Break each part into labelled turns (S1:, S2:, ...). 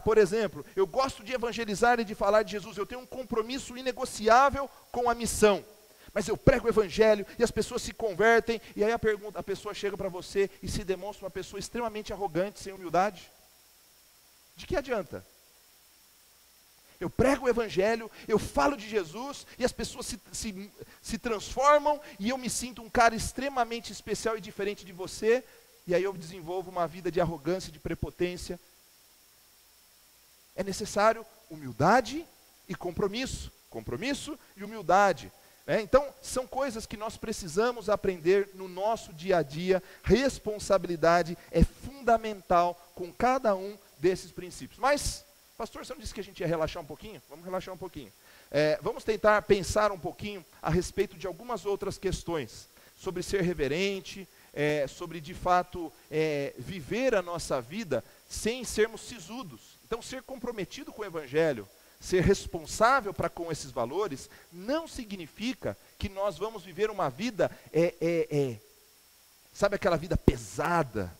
S1: por exemplo, eu gosto de evangelizar e de falar de Jesus, eu tenho um compromisso inegociável com a missão. Mas eu prego o evangelho e as pessoas se convertem, e aí a pessoa chega para você e se demonstra uma pessoa extremamente arrogante, sem humildade. De que adianta? Eu prego o evangelho, eu falo de Jesus, e as pessoas se transformam, e eu me sinto um cara extremamente especial e diferente de você, e aí eu desenvolvo uma vida de arrogância, de prepotência. É necessário humildade e compromisso. Compromisso e humildade. Então, são coisas que nós precisamos aprender no nosso dia a dia. Responsabilidade é fundamental com cada um desses princípios. Mas, pastor, você não disse que a gente ia relaxar um pouquinho? Vamos relaxar um pouquinho. Vamos tentar pensar um pouquinho a respeito de algumas outras questões. Sobre ser reverente, sobre de fato viver a nossa vida sem sermos sisudos. Então, ser comprometido com o evangelho, ser responsável para com esses valores, não significa que nós vamos viver uma vida, sabe aquela vida pesada,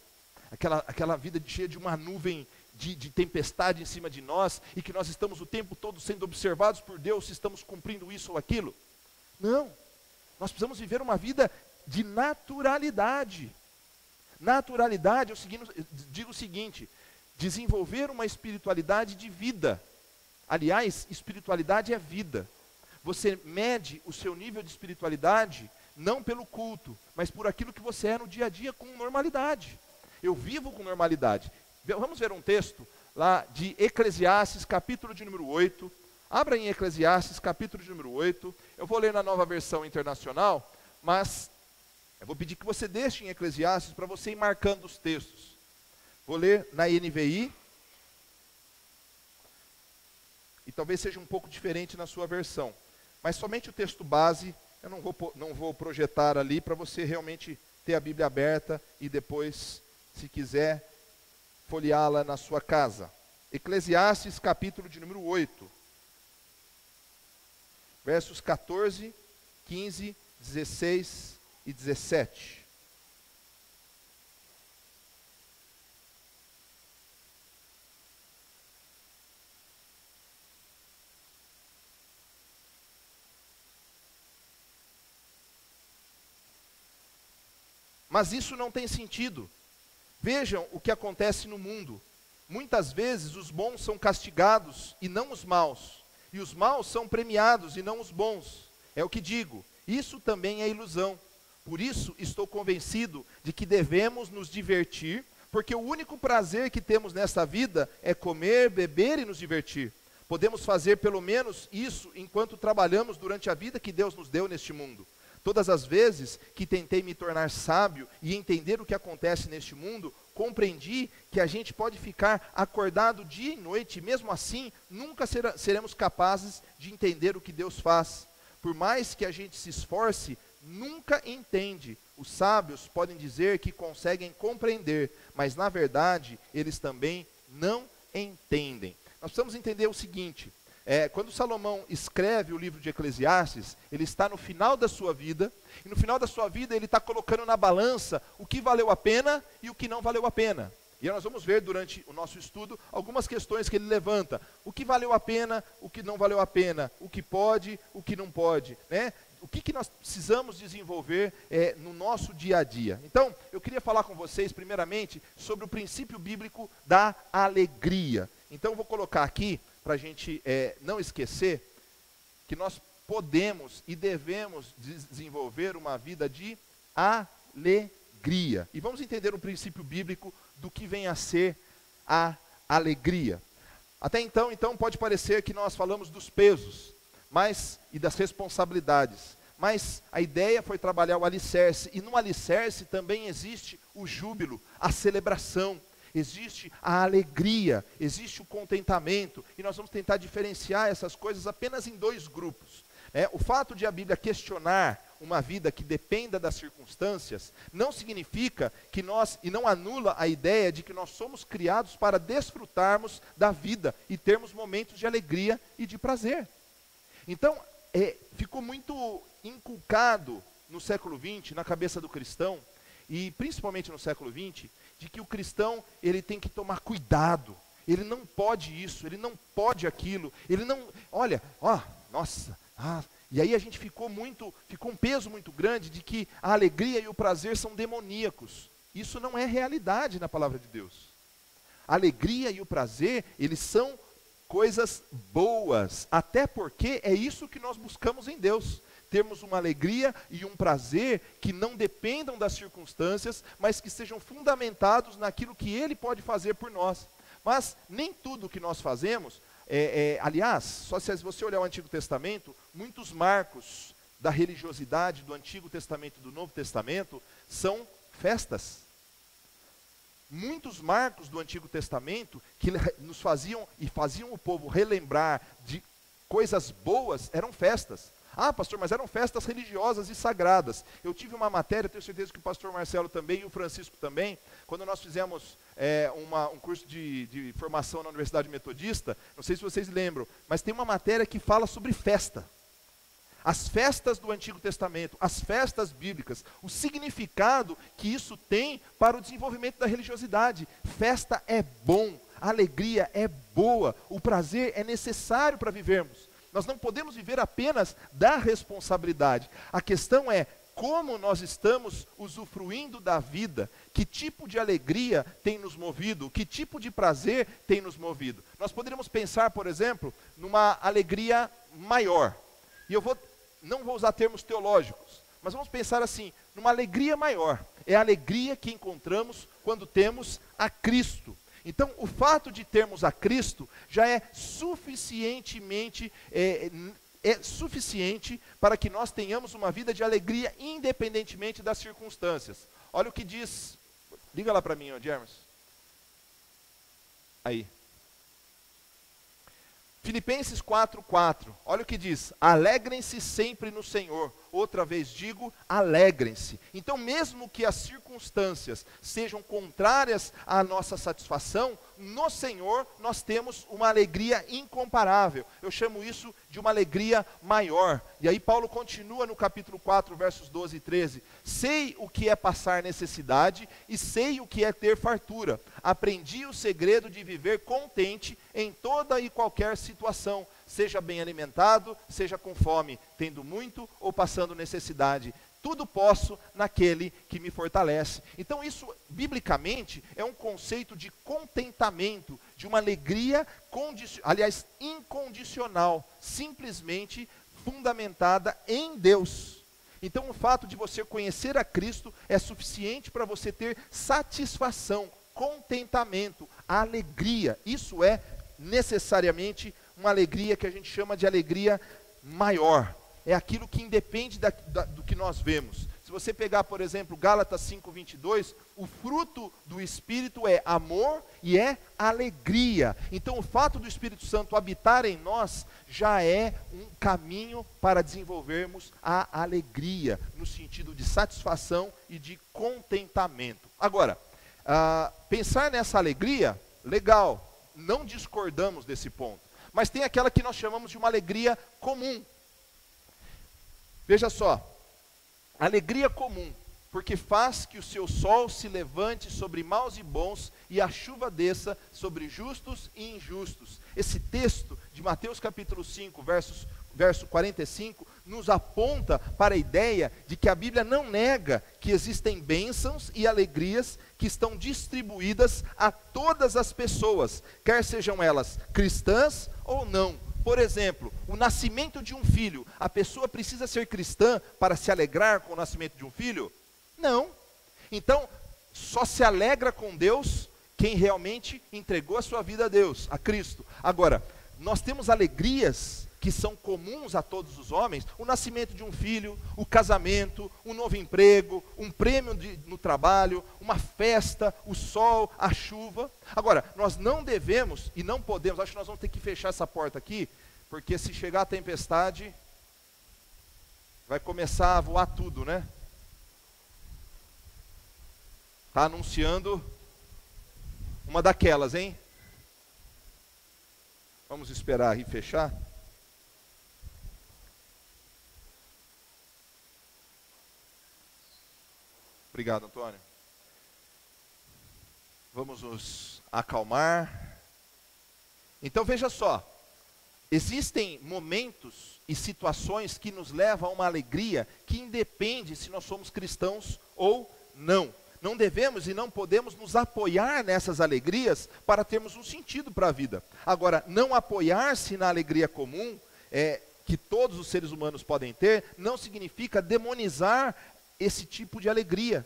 S1: aquela vida cheia de uma nuvem de tempestade em cima de nós, e que nós estamos o tempo todo sendo observados por Deus, se estamos cumprindo isso ou aquilo. Não, nós precisamos viver uma vida de naturalidade. Naturalidade, eu digo o seguinte, desenvolver uma espiritualidade de vida. Aliás, espiritualidade é vida. Você mede o seu nível de espiritualidade não pelo culto, mas por aquilo que você é no dia a dia com normalidade. Eu vivo com normalidade. Vamos ver um texto lá de Eclesiastes, capítulo de número 8. Abra em Eclesiastes, capítulo de número 8. Eu vou ler na Nova Versão Internacional, mas eu vou pedir que você deixe em Eclesiastes para você ir marcando os textos. Vou ler na NVI. E talvez seja um pouco diferente na sua versão. Mas somente o texto base, eu não vou projetar ali, para você realmente ter a Bíblia aberta e depois, se quiser, folheá-la na sua casa. Eclesiastes, capítulo de número 8. Versos 14, 15, 16 e 17. Mas isso não tem sentido. Vejam o que acontece no mundo. Muitas vezes os bons são castigados e não os maus. E os maus são premiados e não os bons. É o que digo. Isso também é ilusão. Por isso estou convencido de que devemos nos divertir, porque o único prazer que temos nessa vida é comer, beber e nos divertir. Podemos fazer pelo menos isso enquanto trabalhamos durante a vida que Deus nos deu neste mundo. Todas as vezes que tentei me tornar sábio e entender o que acontece neste mundo, compreendi que a gente pode ficar acordado dia e noite, e mesmo assim, nunca seremos capazes de entender o que Deus faz. Por mais que a gente se esforce, nunca entende. Os sábios podem dizer que conseguem compreender, mas na verdade, eles também não entendem. Nós precisamos entender o seguinte. Quando Salomão escreve o livro de Eclesiastes, ele está no final da sua vida, e no final da sua vida ele está colocando na balança o que valeu a pena e o que não valeu a pena. E nós vamos ver durante o nosso estudo algumas questões que ele levanta. O que valeu a pena, o que não valeu a pena, o que pode, o que não pode, né? O que nós precisamos desenvolver no nosso dia a dia. Então, eu queria falar com vocês primeiramente sobre o princípio bíblico da alegria. Então eu vou colocar aqui, para a gente não esquecer, que nós podemos e devemos desenvolver uma vida de alegria. E vamos entender o princípio bíblico do que vem a ser a alegria. Até então pode parecer que nós falamos dos pesos e das responsabilidades. Mas a ideia foi trabalhar o alicerce, e no alicerce também existe o júbilo, a celebração. Existe a alegria, existe o contentamento, e nós vamos tentar diferenciar essas coisas apenas em dois grupos. O fato de a Bíblia questionar uma vida que dependa das circunstâncias, não significa que e não anula a ideia de que nós somos criados para desfrutarmos da vida e termos momentos de alegria e de prazer. Então, ficou muito inculcado no século XX, na cabeça do cristão, e principalmente no século XX, de que o cristão ele tem que tomar cuidado, ele não pode isso, ele não pode aquilo, ele não, olha, ó, nossa, e aí a gente ficou um peso muito grande de que a alegria e o prazer são demoníacos. Isso não é realidade na palavra de Deus. A alegria e o prazer, eles são coisas boas, até porque é isso que nós buscamos em Deus. Termos uma alegria e um prazer que não dependam das circunstâncias, mas que sejam fundamentados naquilo que Ele pode fazer por nós. Mas nem tudo que nós fazemos, aliás, só se você olhar o Antigo Testamento, muitos marcos da religiosidade do Antigo Testamento e do Novo Testamento são festas. Muitos marcos do Antigo Testamento que nos faziam o povo relembrar de coisas boas eram festas. Ah, pastor, mas eram festas religiosas e sagradas. Eu tive uma matéria, tenho certeza que o pastor Marcelo também e o Francisco também, quando nós fizemos um curso de formação na Universidade Metodista, não sei se vocês lembram, mas tem uma matéria que fala sobre festa. As festas do Antigo Testamento, as festas bíblicas, o significado que isso tem para o desenvolvimento da religiosidade. Festa é bom, a alegria é boa, o prazer é necessário para vivermos. Nós não podemos viver apenas da responsabilidade. A questão é como nós estamos usufruindo da vida, que tipo de alegria tem nos movido, que tipo de prazer tem nos movido. Nós poderíamos pensar, por exemplo, numa alegria maior. E não vou usar termos teológicos, mas vamos pensar assim, numa alegria maior. É a alegria que encontramos quando temos a Cristo. Então, o fato de termos a Cristo já é suficientemente, suficiente para que nós tenhamos uma vida de alegria independentemente das circunstâncias. Olha o que diz, liga lá para mim, James. Aí. Filipenses 4:4, olha o que diz, alegrem-se sempre no Senhor, outra vez digo, alegrem-se. Então mesmo que as circunstâncias sejam contrárias à nossa satisfação, no Senhor nós temos uma alegria incomparável, eu chamo isso de uma alegria maior. E aí Paulo continua no capítulo 4, versos 12 e 13, sei o que é passar necessidade e sei o que é ter fartura, aprendi o segredo de viver contente em toda e qualquer situação, seja bem alimentado, seja com fome, tendo muito ou passando necessidade. Tudo posso naquele que me fortalece. Então isso, biblicamente, é um conceito de contentamento, de uma alegria, incondicional, simplesmente fundamentada em Deus. Então o fato de você conhecer a Cristo é suficiente para você ter satisfação, contentamento, alegria. Isso é necessariamente uma alegria que a gente chama de alegria maior. É aquilo que independe do que nós vemos. Se você pegar, por exemplo, Gálatas 5:22, o fruto do Espírito é amor e é alegria. Então o fato do Espírito Santo habitar em nós já é um caminho para desenvolvermos a alegria, no sentido de satisfação e de contentamento. Agora, pensar nessa alegria, legal, não discordamos desse ponto. Mas tem aquela que nós chamamos de uma alegria comum. Veja só, alegria comum, porque faz que o seu sol se levante sobre maus e bons e a chuva desça sobre justos e injustos. Esse texto de Mateus capítulo 5, verso 45, nos aponta para a ideia de que a Bíblia não nega que existem bênçãos e alegrias que estão distribuídas a todas as pessoas, quer sejam elas cristãs ou não. Por exemplo, o nascimento de um filho, a pessoa precisa ser cristã para se alegrar com o nascimento de um filho? Não. Então, só se alegra com Deus quem realmente entregou a sua vida a Deus, a Cristo. Agora, nós temos alegrias que são comuns a todos os homens, o nascimento de um filho, o casamento, um novo emprego, um prêmio no trabalho, uma festa, o sol, a chuva. Agora, nós não devemos e não podemos, acho que nós vamos ter que fechar essa porta aqui, porque se chegar a tempestade, vai começar a voar tudo, né? Está anunciando uma daquelas, hein? Vamos esperar e fechar. Obrigado, Antônio. Vamos nos acalmar, Então veja só, existem momentos e situações que nos levam a uma alegria que independe se nós somos cristãos ou não. Não devemos e não podemos nos apoiar nessas alegrias para termos um sentido para a vida. Agora, não apoiar-se na alegria comum, que todos os seres humanos podem ter, não significa demonizar esse tipo de alegria,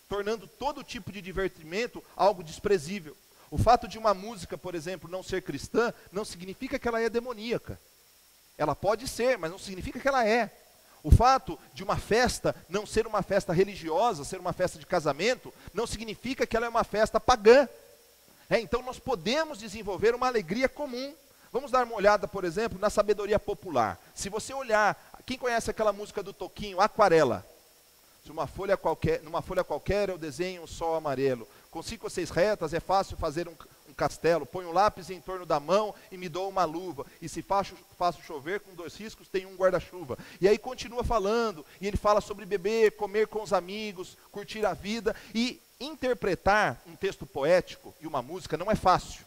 S1: tornando todo tipo de divertimento algo desprezível. O fato de uma música, por exemplo, não ser cristã, não significa que ela é demoníaca. Ela pode ser, mas não significa que ela é. O fato de uma festa não ser uma festa religiosa, ser uma festa de casamento, não significa que ela é uma festa pagã. Então nós podemos desenvolver uma alegria comum. Vamos dar uma olhada, por exemplo, na sabedoria popular. Se você olhar, quem conhece aquela música do Toquinho, Aquarela? Se numa folha qualquer eu desenho um sol amarelo. Com 5 ou 6 retas é fácil fazer um castelo. Ponho um lápis em torno da mão e me dou uma luva. E se faço chover com 2 riscos, tenho um guarda-chuva. E aí continua falando, e ele fala sobre beber, comer com os amigos, curtir a vida. E interpretar um texto poético e uma música não é fácil.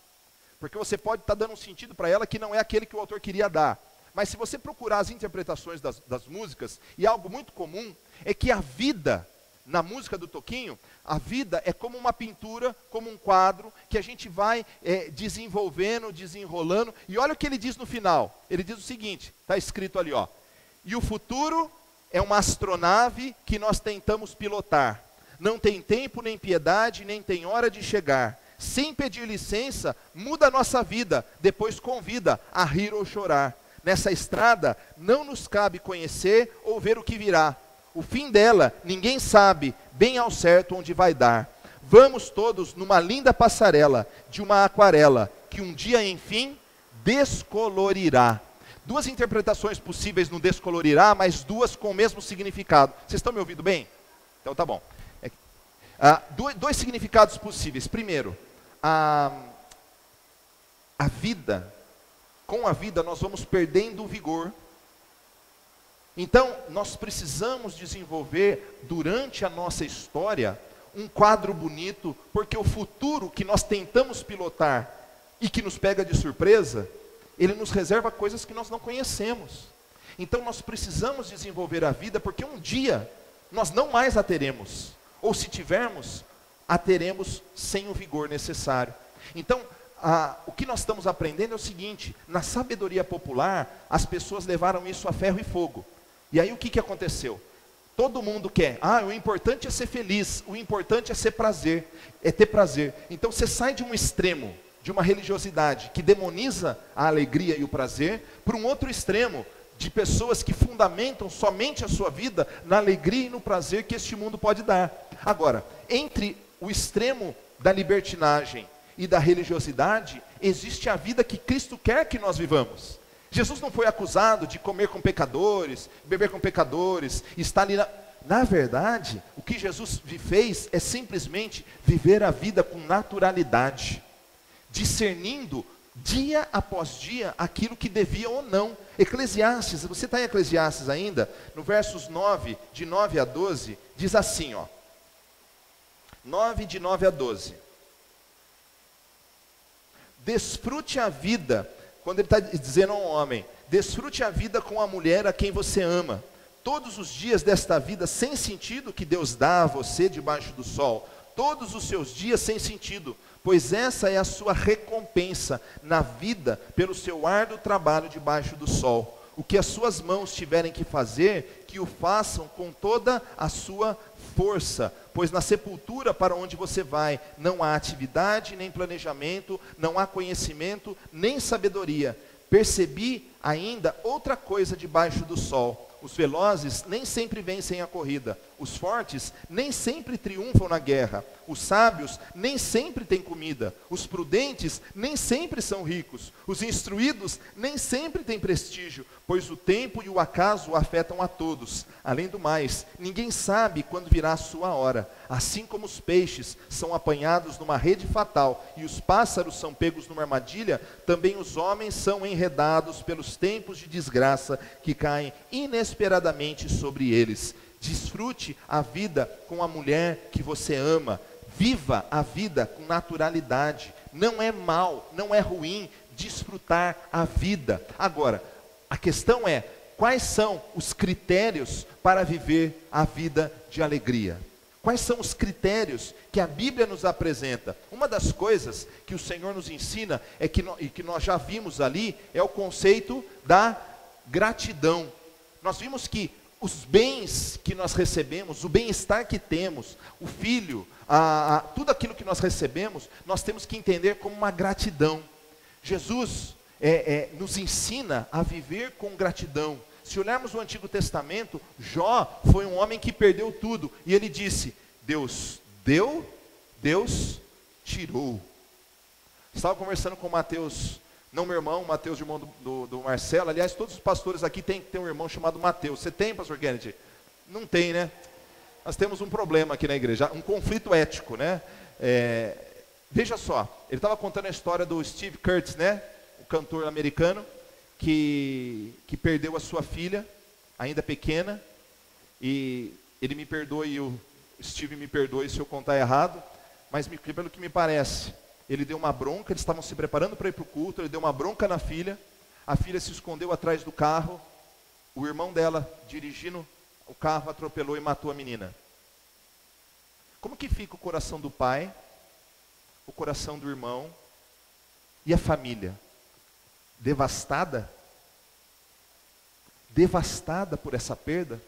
S1: Porque você pode estar dando um sentido para ela que não é aquele que o autor queria dar. Mas se você procurar as interpretações das músicas, e algo muito comum, é que a vida, na música do Toquinho, a vida é como uma pintura, como um quadro, que a gente vai desenvolvendo, desenrolando, e olha o que ele diz no final. Ele diz o seguinte, está escrito ali, ó: e o futuro é uma astronave que nós tentamos pilotar. Não tem tempo, nem piedade, nem tem hora de chegar. Sem pedir licença, muda a nossa vida, depois convida a rir ou chorar. Nessa estrada, não nos cabe conhecer ou ver o que virá. O fim dela, ninguém sabe bem ao certo onde vai dar. Vamos todos numa linda passarela de uma aquarela, que um dia, enfim, descolorirá. 2 interpretações possíveis no descolorirá, mas 2 com o mesmo significado. Vocês estão me ouvindo bem? Então tá bom. 2 significados possíveis. Primeiro, a vida, com a vida nós vamos perdendo o vigor. Então, nós precisamos desenvolver durante a nossa história um quadro bonito, porque o futuro que nós tentamos pilotar e que nos pega de surpresa, ele nos reserva coisas que nós não conhecemos. Então, nós precisamos desenvolver a vida, porque um dia nós não mais a teremos. Ou se tivermos, a teremos sem o vigor necessário. Então, o que nós estamos aprendendo é o seguinte: na sabedoria popular, as pessoas levaram isso a ferro e fogo. E aí o que aconteceu? Todo mundo quer, o importante é ser feliz, o importante é ter prazer. Então você sai de um extremo, de uma religiosidade que demoniza a alegria e o prazer, para um outro extremo, de pessoas que fundamentam somente a sua vida na alegria e no prazer que este mundo pode dar. Agora, entre o extremo da libertinagem e da religiosidade, existe a vida que Cristo quer que nós vivamos. Jesus não foi acusado de comer com pecadores, beber com pecadores, estar ali na verdade, o que Jesus fez é simplesmente viver a vida com naturalidade, discernindo dia após dia aquilo que devia ou não. Eclesiastes, você está em Eclesiastes ainda? No versos 9, de 9 a 12, diz assim, 9 de 9 a 12. Desfrute a vida, quando ele está dizendo ao homem, desfrute a vida com a mulher a quem você ama, todos os dias desta vida sem sentido que Deus dá a você debaixo do sol, todos os seus dias sem sentido, pois essa é a sua recompensa na vida pelo seu árduo trabalho debaixo do sol. O que as suas mãos tiverem que fazer, que o façam com toda a sua força, pois na sepultura para onde você vai, não há atividade, nem planejamento, não há conhecimento, nem sabedoria. Percebi ainda outra coisa debaixo do sol. Os velozes nem sempre vencem a corrida, os fortes nem sempre triunfam na guerra, os sábios nem sempre têm comida, os prudentes nem sempre são ricos, os instruídos nem sempre têm prestígio, pois o tempo e o acaso afetam a todos. Além do mais, ninguém sabe quando virá a sua hora. Assim como os peixes são apanhados numa rede fatal e os pássaros são pegos numa armadilha, também os homens são enredados pelos tempos de desgraça que caem inesperadamente sobre eles. Desfrute a vida com a mulher que você ama. Viva a vida com naturalidade. Não é mal, não é ruim desfrutar a vida. Agora, a questão é, quais são os critérios para viver a vida de alegria? Quais são os critérios que a Bíblia nos apresenta? Uma das coisas que o Senhor nos ensina, e que nós já vimos ali, é o conceito da gratidão. Nós vimos que os bens que nós recebemos, o bem-estar que temos, o filho, tudo aquilo que nós recebemos, nós temos que entender como uma gratidão. Jesus nos ensina a viver com gratidão. Se olharmos o Antigo Testamento, Jó foi um homem que perdeu tudo. E ele disse, Deus deu, Deus tirou. Estava conversando com o Mateus, não meu irmão, Mateus, irmão do Marcelo. Aliás, todos os pastores aqui têm que ter um irmão chamado Mateus. Você tem, pastor Kennedy? Não tem, né? Nós temos um problema aqui na igreja, um conflito ético, né? Veja só, ele estava contando a história do Steve Curtis, né? O cantor americano, que perdeu a sua filha, ainda pequena, e ele me perdoe, o Steve me perdoe se eu contar errado, mas pelo que me parece, ele deu uma bronca, eles estavam se preparando para ir para o culto, ele deu uma bronca na filha, a filha se escondeu atrás do carro, o irmão dela, dirigindo o carro, atropelou e matou a menina. Como que fica o coração do pai, o coração do irmão e a família? Devastada por essa perda.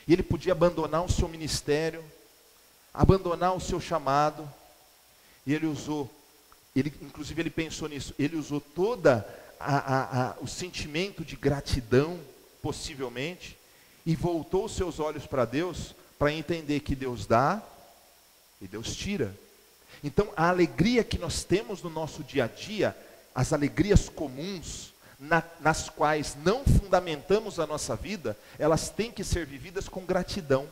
S1: E ele podia abandonar o seu ministério, abandonar o seu chamado, e inclusive ele pensou nisso, ele usou toda o sentimento de gratidão, possivelmente, e voltou os seus olhos para Deus, para entender que Deus dá e Deus tira. Então a alegria que nós temos no nosso dia a dia, as alegrias comuns, nas quais não fundamentamos a nossa vida, elas têm que ser vividas com gratidão.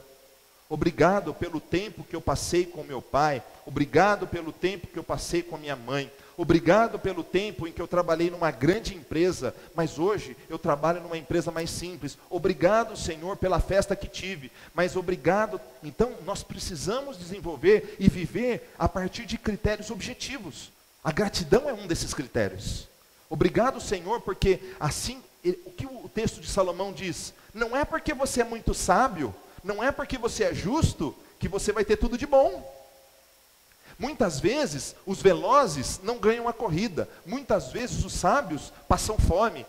S1: Obrigado pelo tempo que eu passei com meu pai, obrigado pelo tempo que eu passei com minha mãe, obrigado pelo tempo em que eu trabalhei numa grande empresa, mas hoje eu trabalho numa empresa mais simples. Obrigado, Senhor, pela festa que tive, mas obrigado. Então nós precisamos desenvolver e viver a partir de critérios objetivos. A gratidão é um desses critérios. Obrigado, Senhor, porque assim, o que o texto de Salomão diz, não é porque você é muito sábio, não é porque você é justo, que você vai ter tudo de bom. Muitas vezes, os velozes não ganham a corrida, muitas vezes os sábios passam fome,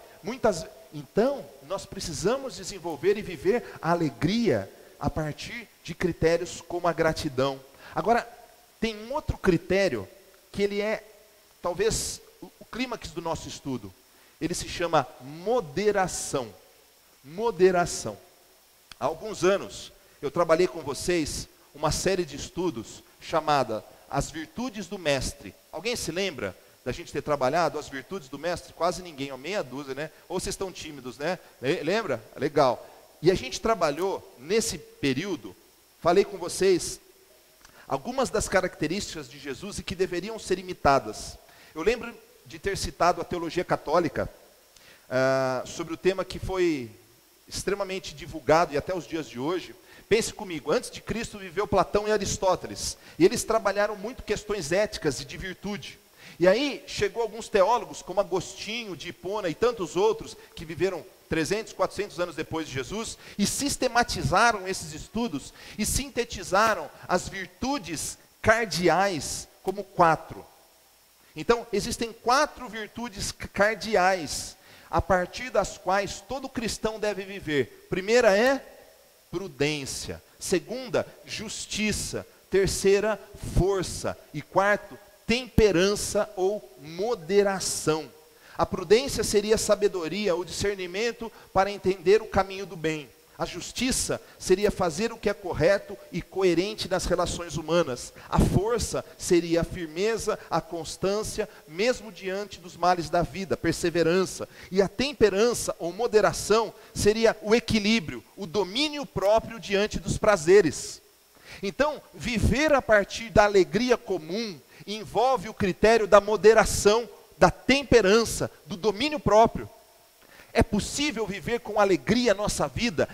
S1: então, nós precisamos desenvolver e viver a alegria a partir de critérios como a gratidão. Agora, tem um outro critério, que ele é, talvez, o clímax do nosso estudo. Ele se chama moderação. Moderação. Há alguns anos, eu trabalhei com vocês uma série de estudos chamada As Virtudes do Mestre. Alguém se lembra da gente ter trabalhado as virtudes do Mestre? Quase ninguém, meia dúzia, né? Ou vocês estão tímidos, né? Lembra? Legal. E a gente trabalhou nesse período, falei com vocês algumas das características de Jesus e que deveriam ser imitadas. Eu lembro de ter citado a teologia católica sobre o tema que foi extremamente divulgado e até os dias de hoje. Pense comigo, antes de Cristo viveu Platão e Aristóteles, e eles trabalharam muito questões éticas e de virtude. E aí chegou alguns teólogos, como Agostinho, de Hipona e tantos outros, que viveram 300, 400 anos depois de Jesus, e sistematizaram esses estudos, e sintetizaram as virtudes cardeais como 4. Então, existem 4 virtudes cardeais, a partir das quais todo cristão deve viver. Primeira é prudência. Segunda, justiça. Terceira, força. E quarto, temperança ou moderação. A prudência seria a sabedoria, o discernimento para entender o caminho do bem. A justiça seria fazer o que é correto e coerente nas relações humanas. A força seria a firmeza, a constância, mesmo diante dos males da vida, perseverança. E a temperança ou moderação seria o equilíbrio, o domínio próprio diante dos prazeres. Então, viver a partir da alegria comum envolve o critério da moderação, da temperança, do domínio próprio. É possível viver com alegria a nossa vida?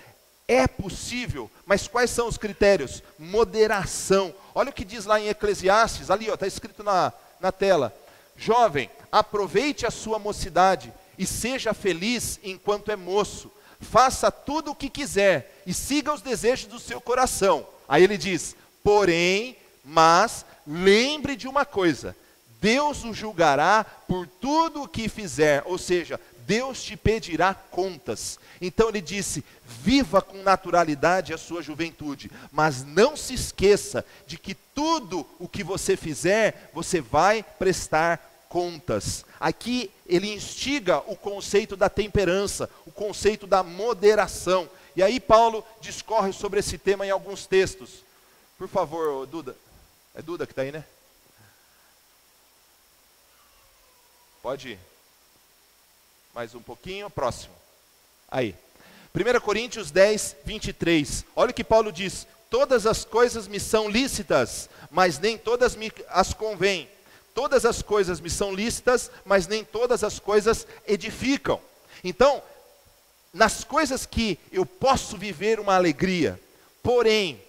S1: É possível, mas quais são os critérios? Moderação. Olha o que diz lá em Eclesiastes, ali está escrito na tela. Jovem, aproveite a sua mocidade e seja feliz enquanto é moço. Faça tudo o que quiser e siga os desejos do seu coração. Aí ele diz, porém, mas lembre de uma coisa, Deus o julgará por tudo o que fizer, ou seja, Deus te pedirá contas. Então ele disse, viva com naturalidade a sua juventude, mas não se esqueça de que tudo o que você fizer, você vai prestar contas. Aqui ele instiga o conceito da temperança, o conceito da moderação. E aí Paulo discorre sobre esse tema em alguns textos. Por favor, Duda. É Duda que está aí, né? Pode ir. Mais um pouquinho, próximo. Aí. 1 Coríntios 10, 23. Olha o que Paulo diz. Todas as coisas me são lícitas, mas nem todas me as convêm. Todas as coisas me são lícitas, mas nem todas as coisas edificam. Então, nas coisas que eu posso viver uma alegria, porém,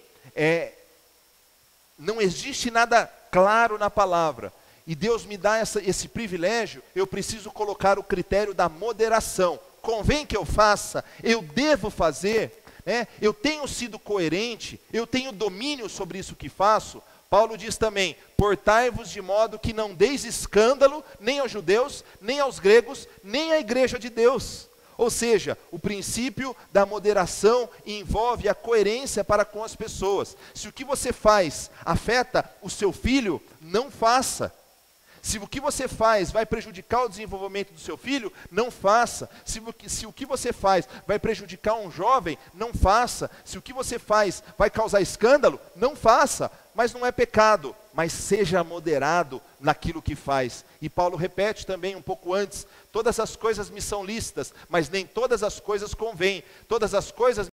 S1: não existe nada claro na palavra, e Deus me dá esse privilégio, eu preciso colocar o critério da moderação. Convém que eu faça, eu devo fazer, né? Eu tenho sido coerente, eu tenho domínio sobre isso que faço. Paulo diz também, portai-vos de modo que não deis escândalo, nem aos judeus, nem aos gregos, nem à igreja de Deus. Ou seja, o princípio da moderação envolve a coerência para com as pessoas. Se o que você faz afeta o seu filho, não faça. Se o que você faz vai prejudicar o desenvolvimento do seu filho, não faça. Se o que você faz vai prejudicar um jovem, não faça. Se o que você faz vai causar escândalo, não faça. Mas não é pecado, mas seja moderado naquilo que faz. E Paulo repete também um pouco antes, todas as coisas me são lícitas, mas nem todas as coisas convêm. Todas as coisas